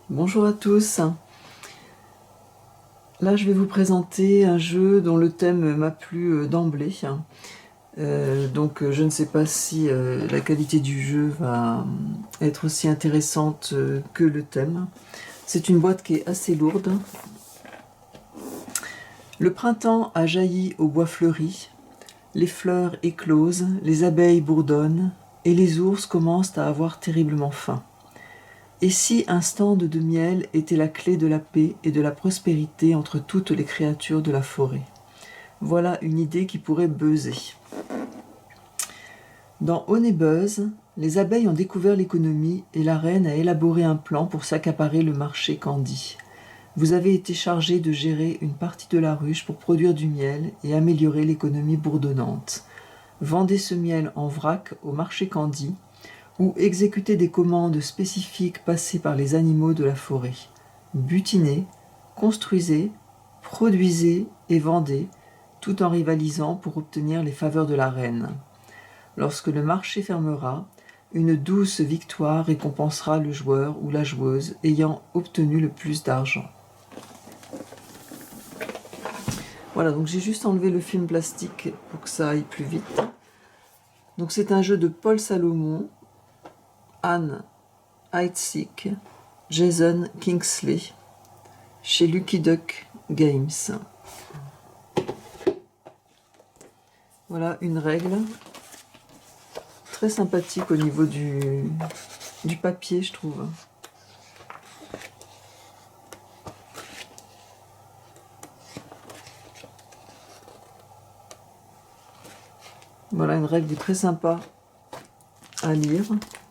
Bonjour à tous. Là, je vais vous présenter un jeu dont le thème m'a plu d'emblée. Je ne sais pas si la qualité du jeu va être aussi intéressante que le thème. C'est une boîte qui est assez lourde. Le printemps a jailli au bois fleuri. Les fleurs éclosent, les abeilles bourdonnent, et les ours commencent à avoir terriblement faim. Et si un stand de miel était la clé de la paix et de la prospérité entre toutes les créatures de la forêt? Voilà une idée qui pourrait buzzer. Dans Honey Buzz, les abeilles ont découvert l'économie et la reine a élaboré un plan pour s'accaparer le marché Candy. Vous avez été chargé de gérer une partie de la ruche pour produire du miel et améliorer l'économie bourdonnante. Vendez ce miel en vrac au marché Candy ou exécutez des commandes spécifiques passées par les animaux de la forêt. Butinez, construisez, produisez et vendez, tout en rivalisant pour obtenir les faveurs de la reine. Lorsque le marché fermera, une douce victoire récompensera le joueur ou la joueuse ayant obtenu le plus d'argent. Voilà, donc j'ai juste enlevé le film plastique pour que ça aille plus vite. Donc c'est un jeu de Paul Salomon, Anne Heidsieck, Jason Kingsley, chez Lucky Duck Games. Voilà une règle très sympathique au niveau du papier, je trouve. Voilà une règle très sympa à lire.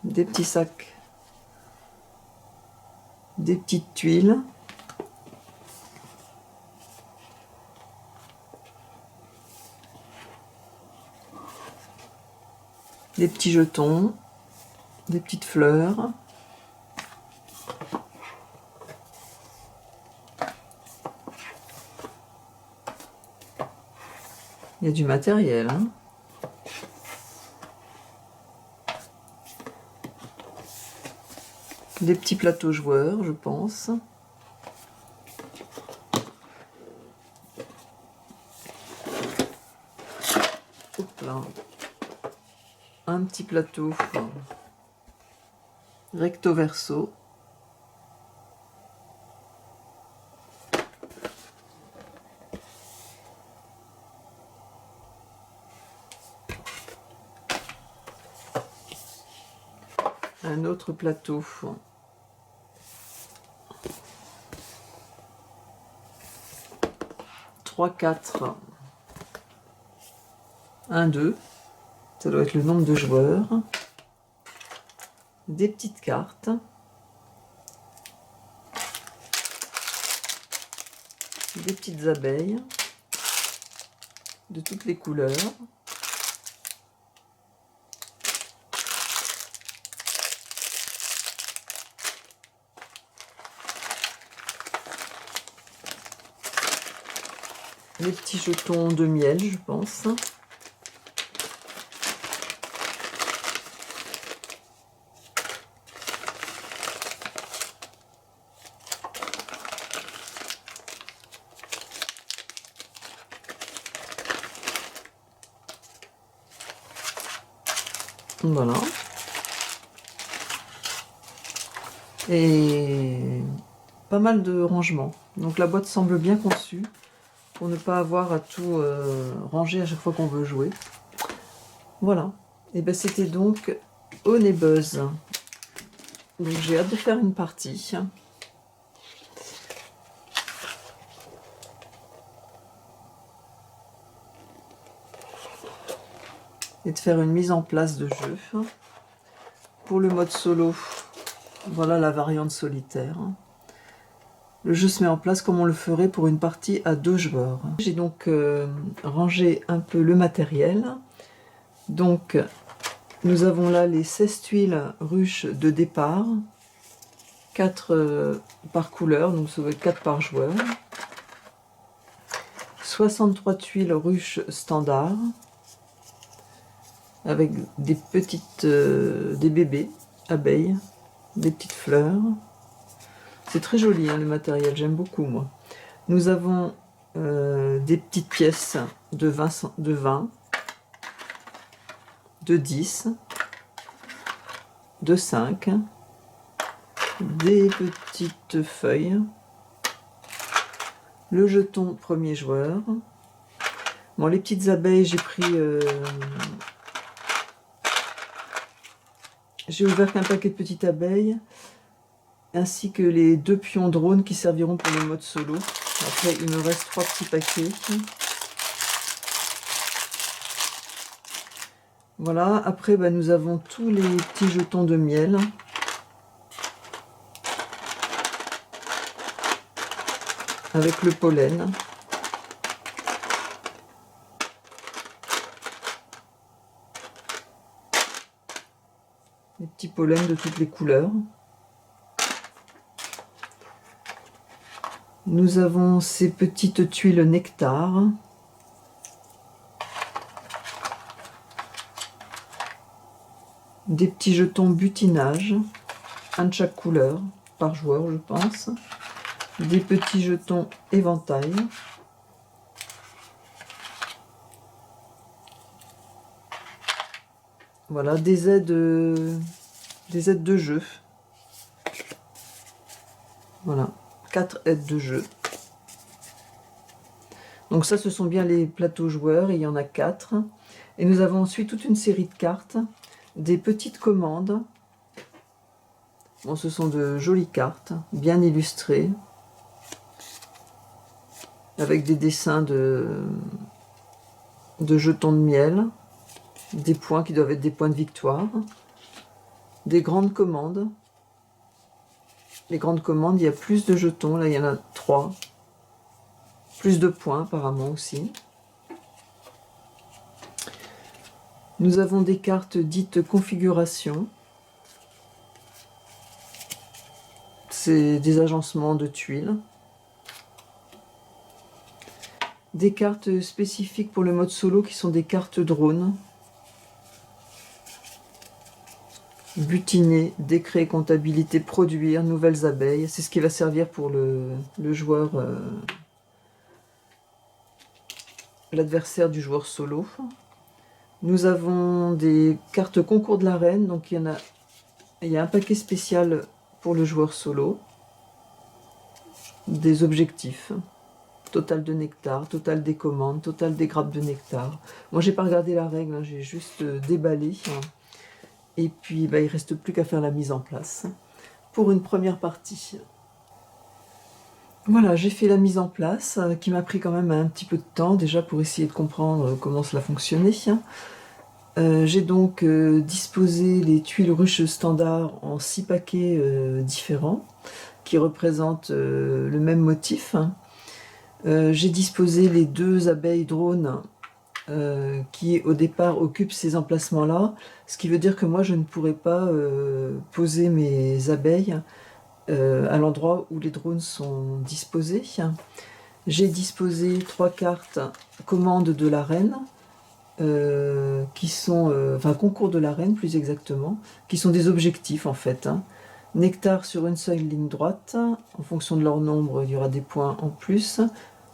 Des petits sacs, des petites tuiles, des petits jetons, des petites fleurs, il y a du matériel, hein. Des petits plateaux joueurs, je pense. Hop là. Un petit plateau recto verso. Un autre plateau. 3, 4, 1, 2, ça doit être le nombre de joueurs, des petites cartes, des petites abeilles de toutes les couleurs, les petits jetons de miel, je pense. Voilà. Et pas mal de rangements. Donc la boîte semble bien conçue pour ne pas avoir à tout ranger à chaque fois qu'on veut jouer. Voilà. Et bien c'était donc Honey Buzz. Donc j'ai hâte de faire une partie. Et de faire une mise en place de jeu. Pour le mode solo, voilà la variante solitaire. Le jeu se met en place comme on le ferait pour une partie à 2 joueurs. J'ai donc rangé un peu le matériel. Donc nous avons là les 16 tuiles ruches de départ, 4 par couleur, donc ça va être 4 par joueur. 63 tuiles ruches standard, avec des petites, des bébés abeilles, des petites fleurs. C'est très joli hein, le matériel, j'aime beaucoup moi. Nous avons des petites pièces de 20, de 10, de 5, des petites feuilles, le jeton premier joueur. Bon, les petites abeilles, j'ai pris... j'ai ouvert qu'un paquet de petites abeilles, ainsi que les 2 pions drones qui serviront pour le mode solo. Après, il me reste 3 petits paquets. Voilà, après, bah, nous avons tous les petits jetons de miel. Avec le pollen. Les petits pollens de toutes les couleurs. Nous avons ces petites tuiles nectar. Des petits jetons butinage, un de chaque couleur, par joueur je pense. Des petits jetons éventail. Voilà, des aides de jeu. Voilà, 4 aides de jeu. Donc ça, ce sont bien les plateaux joueurs, il y en a 4. Et nous avons ensuite toute une série de cartes, des petites commandes. Bon, ce sont de jolies cartes, bien illustrées, avec des dessins de jetons de miel, des points qui doivent être des points de victoire, des grandes commandes. Les grandes commandes, il y a plus de jetons, là il y en a 3. Plus de points apparemment aussi. Nous avons des cartes dites configuration. C'est des agencements de tuiles. Des cartes spécifiques pour le mode solo qui sont des cartes drone. Butiner, décret, comptabilité, produire, nouvelles abeilles. C'est ce qui va servir pour le joueur, l'adversaire du joueur solo. Nous avons des cartes concours de l'arène, donc il y a un paquet spécial pour le joueur solo. Des objectifs. Total de nectar, total des commandes, total des grappes de nectar. Moi j'ai pas regardé la règle, hein, j'ai juste déballé. Et puis bah, il ne reste plus qu'à faire la mise en place pour une première partie. Voilà, j'ai fait la mise en place, qui m'a pris quand même un petit peu de temps déjà pour essayer de comprendre comment cela fonctionnait. J'ai donc disposé les tuiles ruches standard en 6 paquets différents qui représentent le même motif. J'ai disposé les 2 abeilles drones qui au départ occupent ces emplacements-là, ce qui veut dire que moi je ne pourrais pas poser mes abeilles à l'endroit où les drones sont disposés. J'ai disposé 3 cartes commandes de l'arène, qui sont, enfin concours de l'arène plus exactement, qui sont des objectifs en fait. Nectar sur une seule ligne droite, en fonction de leur nombre il y aura des points en plus.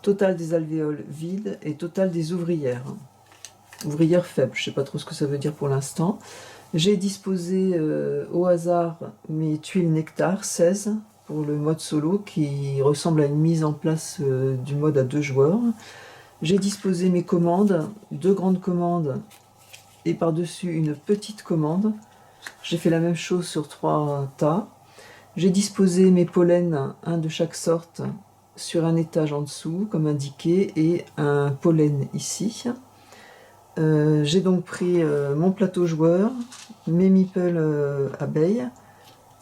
Total des alvéoles vides et total des ouvrières. Ouvrières faibles, je ne sais pas trop ce que ça veut dire pour l'instant. J'ai disposé au hasard mes tuiles nectar, 16, pour le mode solo, qui ressemble à une mise en place du mode à 2 joueurs. J'ai disposé mes commandes, 2 grandes commandes et par-dessus une petite commande. J'ai fait la même chose sur 3 tas. J'ai disposé mes pollens, un de chaque sorte, sur un étage en dessous, comme indiqué, et un pollen ici. J'ai donc pris mon plateau joueur, mes meeples abeilles,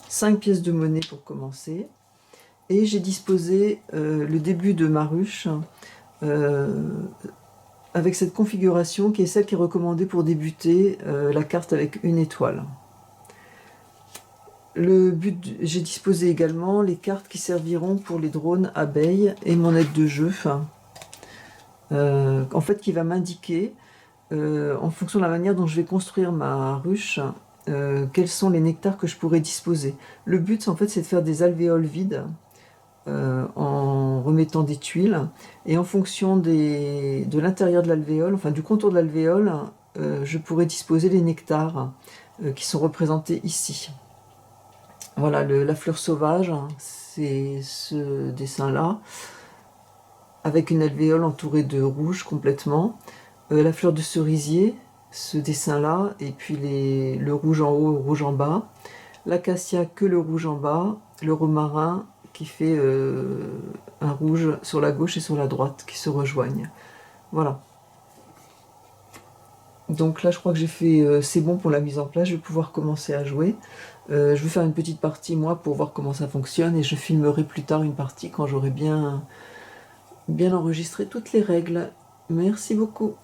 5 pièces de monnaie pour commencer, et j'ai disposé le début de ma ruche avec cette configuration qui est celle qui est recommandée pour débuter la carte avec une étoile. J'ai disposé également les cartes qui serviront pour les drones abeilles et mon aide de jeu, en fait qui va m'indiquer en fonction de la manière dont je vais construire ma ruche, quels sont les nectars que je pourrais disposer. Le but en fait c'est de faire des alvéoles vides en remettant des tuiles. Et en fonction de l'intérieur de l'alvéole, enfin du contour de l'alvéole, je pourrais disposer des nectars qui sont représentés ici. Voilà, la fleur sauvage, c'est ce dessin-là, avec une alvéole entourée de rouge complètement. La fleur de cerisier, ce dessin-là, et puis le rouge en haut, le rouge en bas. L'acacia, que le rouge en bas. Le romarin, qui fait un rouge sur la gauche et sur la droite, qui se rejoignent. Voilà. Donc là, je crois que j'ai fait, c'est bon pour la mise en place, je vais pouvoir commencer à jouer. Je vais faire une petite partie, moi, pour voir comment ça fonctionne, et je filmerai plus tard une partie quand j'aurai bien enregistré toutes les règles. Merci beaucoup.